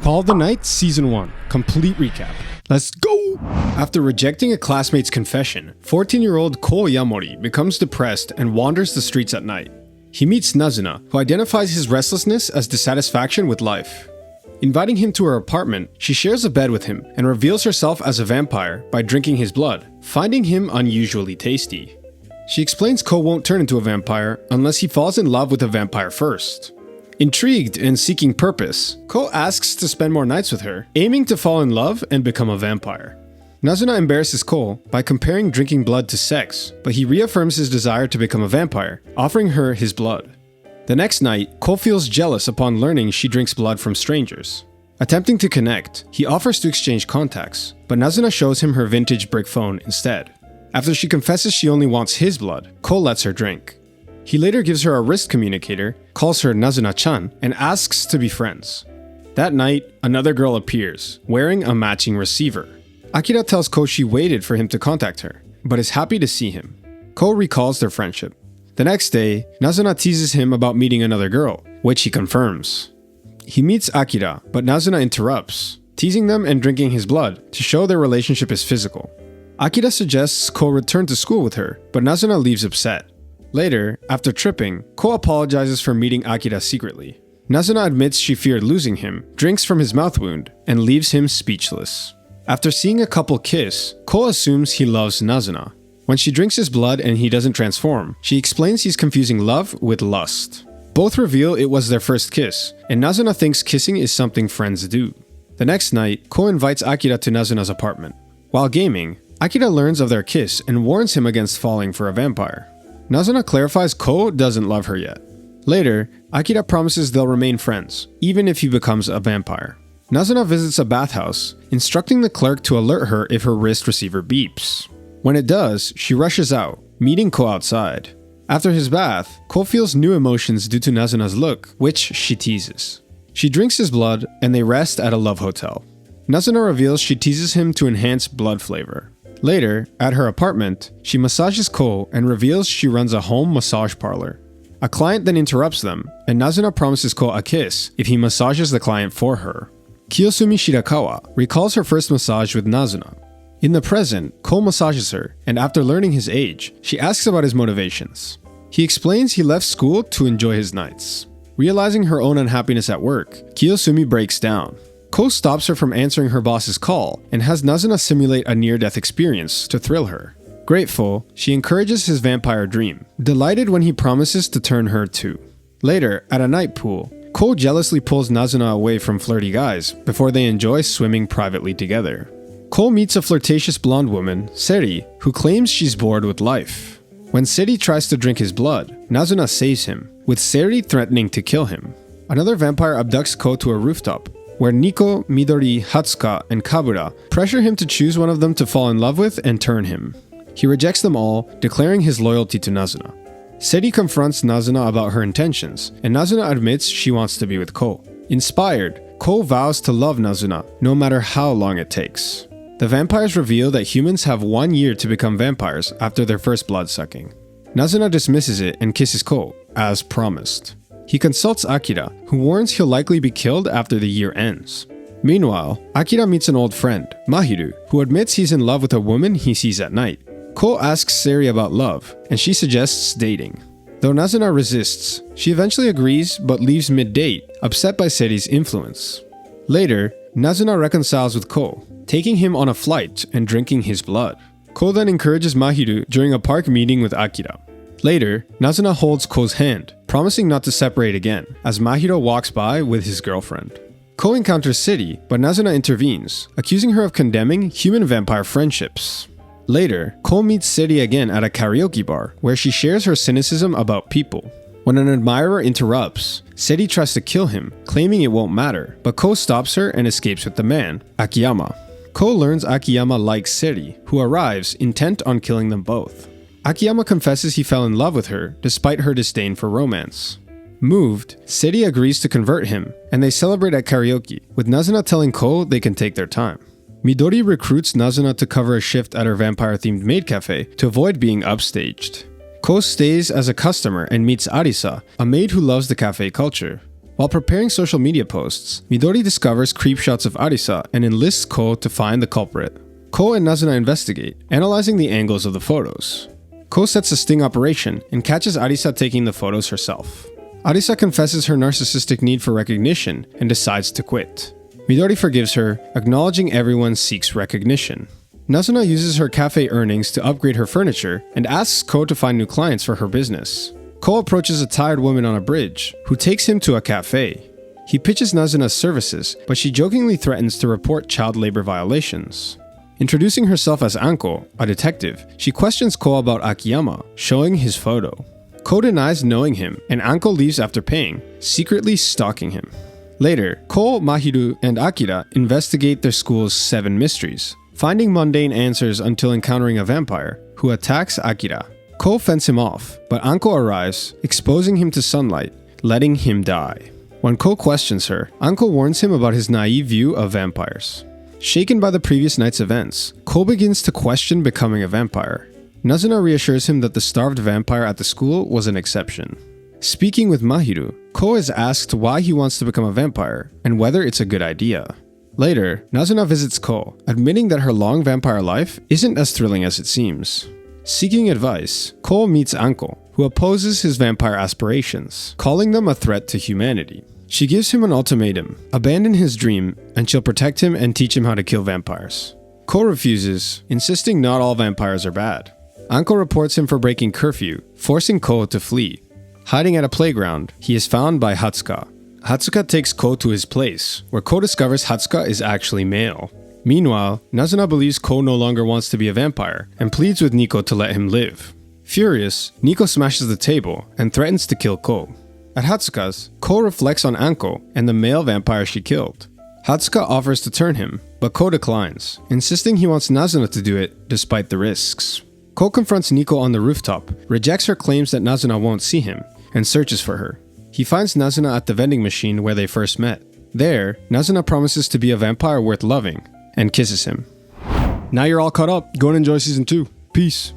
Call of the Night Season 1. Complete recap. Let's go! After rejecting a classmate's confession, 14-year-old Ko Yamori becomes depressed and wanders the streets at night. He meets Nazuna, who identifies his restlessness as dissatisfaction with life. Inviting him to her apartment, she shares a bed with him and reveals herself as a vampire by drinking his blood, finding him unusually tasty. She explains Ko won't turn into a vampire unless he falls in love with a vampire first. Intrigued and seeking purpose, Ko asks to spend more nights with her, aiming to fall in love and become a vampire. Nazuna embarrasses Ko by comparing drinking blood to sex, but he reaffirms his desire to become a vampire, offering her his blood. The next night, Ko feels jealous upon learning she drinks blood from strangers. Attempting to connect, he offers to exchange contacts, but Nazuna shows him her vintage brick phone instead. After she confesses she only wants his blood, Ko lets her drink. He later gives her a wrist communicator, calls her Nazuna-chan, and asks to be friends. That night, another girl appears, wearing a matching receiver. Akira tells Ko she waited for him to contact her, but is happy to see him. Ko recalls their friendship. The next day, Nazuna teases him about meeting another girl, which he confirms. He meets Akira, but Nazuna interrupts, teasing them and drinking his blood to show their relationship is physical. Akira suggests Ko return to school with her, but Nazuna leaves upset. Later, after tripping, Ko apologizes for meeting Akira secretly. Nazuna admits she feared losing him, drinks from his mouth wound, and leaves him speechless. After seeing a couple kiss, Ko assumes he loves Nazuna. When she drinks his blood and he doesn't transform, she explains he's confusing love with lust. Both reveal it was their first kiss, and Nazuna thinks kissing is something friends do. The next night, Ko invites Akira to Nazuna's apartment. While gaming, Akira learns of their kiss and warns him against falling for a vampire. Nazuna clarifies Ko doesn't love her yet. Later, Akira promises they'll remain friends, even if he becomes a vampire. Nazuna visits a bathhouse, instructing the clerk to alert her if her wrist receiver beeps. When it does, she rushes out, meeting Ko outside. After his bath, Ko feels new emotions due to Nazuna's look, which she teases. She drinks his blood, and they rest at a love hotel. Nazuna reveals she teases him to enhance blood flavor. Later, at her apartment, she massages Ko and reveals she runs a home massage parlor. A client then interrupts them, and Nazuna promises Ko a kiss if he massages the client for her. Kiyosumi Shirakawa recalls her first massage with Nazuna. In the present, Ko massages her, and after learning his age, she asks about his motivations. He explains he left school to enjoy his nights. Realizing her own unhappiness at work, Kiyosumi breaks down. Ko stops her from answering her boss's call and has Nazuna simulate a near-death experience to thrill her. Grateful, she encourages his vampire dream, delighted when he promises to turn her too. Later, at a night pool, Ko jealously pulls Nazuna away from flirty guys before they enjoy swimming privately together. Ko meets a flirtatious blonde woman, Seri, who claims she's bored with life. When Seri tries to drink his blood, Nazuna saves him, with Seri threatening to kill him. Another vampire abducts Ko to a rooftop, where Nico, Midori, Hatsuka, and Kabura pressure him to choose one of them to fall in love with and turn him. He rejects them all, declaring his loyalty to Nazuna. Seri confronts Nazuna about her intentions, and Nazuna admits she wants to be with Ko. Inspired, Ko vows to love Nazuna, no matter how long it takes. The vampires reveal that humans have 1 year to become vampires after their first blood sucking. Nazuna dismisses it and kisses Ko, as promised. He consults Akira, who warns he'll likely be killed after the year ends. Meanwhile, Akira meets an old friend, Mahiru, who admits he's in love with a woman he sees at night. Ko asks Seri about love, and she suggests dating. Though Nazuna resists, she eventually agrees but leaves mid-date, upset by Seri's influence. Later, Nazuna reconciles with Ko, taking him on a flight and drinking his blood. Ko then encourages Mahiru during a park meeting with Akira. Later, Nazuna holds Ko's hand, promising not to separate again, as Mahiro walks by with his girlfriend. Ko encounters Seri, but Nazuna intervenes, accusing her of condemning human-vampire friendships. Later, Ko meets Seri again at a karaoke bar, where she shares her cynicism about people. When an admirer interrupts, Seri tries to kill him, claiming it won't matter, but Ko stops her and escapes with the man, Akiyama. Ko learns Akiyama likes Seri, who arrives, intent on killing them both. Akiyama confesses he fell in love with her, despite her disdain for romance. Moved, Seri agrees to convert him, and they celebrate at karaoke, with Nazuna telling Ko they can take their time. Midori recruits Nazuna to cover a shift at her vampire-themed maid cafe to avoid being upstaged. Ko stays as a customer and meets Arisa, a maid who loves the cafe culture. While preparing social media posts, Midori discovers creep shots of Arisa and enlists Ko to find the culprit. Ko and Nazuna investigate, analyzing the angles of the photos. Ko sets a sting operation and catches Arisa taking the photos herself. Arisa confesses her narcissistic need for recognition and decides to quit. Midori forgives her, acknowledging everyone seeks recognition. Nazuna uses her cafe earnings to upgrade her furniture and asks Ko to find new clients for her business. Ko approaches a tired woman on a bridge, who takes him to a cafe. He pitches Nazuna's services, but she jokingly threatens to report child labor violations. Introducing herself as Anko, a detective, she questions Ko about Akiyama, showing his photo. Ko denies knowing him, and Anko leaves after paying, secretly stalking him. Later, Ko, Mahiru, and Akira investigate their school's 7 mysteries, finding mundane answers until encountering a vampire, who attacks Akira. Ko fends him off, but Anko arrives, exposing him to sunlight, letting him die. When Ko questions her, Anko warns him about his naive view of vampires. Shaken by the previous night's events, Ko begins to question becoming a vampire. Nazuna reassures him that the starved vampire at the school was an exception. Speaking with Mahiru, Ko is asked why he wants to become a vampire and whether it's a good idea. Later, Nazuna visits Ko, admitting that her long vampire life isn't as thrilling as it seems. Seeking advice, Ko meets Anko, who opposes his vampire aspirations, calling them a threat to humanity. She gives him an ultimatum: abandon his dream and she'll protect him and teach him how to kill vampires. Ko refuses, insisting not all vampires are bad. Anko reports him for breaking curfew, forcing Ko to flee. Hiding at a playground, he is found by Hatsuka. Hatsuka takes Ko to his place, where Ko discovers Hatsuka is actually male. Meanwhile, Nazuna believes Ko no longer wants to be a vampire and pleads with Nico to let him live. Furious, Nico smashes the table and threatens to kill Ko. At Hatsuka's, Ko reflects on Anko and the male vampire she killed. Hatsuka offers to turn him, but Ko declines, insisting he wants Nazuna to do it despite the risks. Ko confronts Nico on the rooftop, rejects her claims that Nazuna won't see him, and searches for her. He finds Nazuna at the vending machine where they first met. There, Nazuna promises to be a vampire worth loving, and kisses him. Now you're all caught up. Go and enjoy season 2. Peace.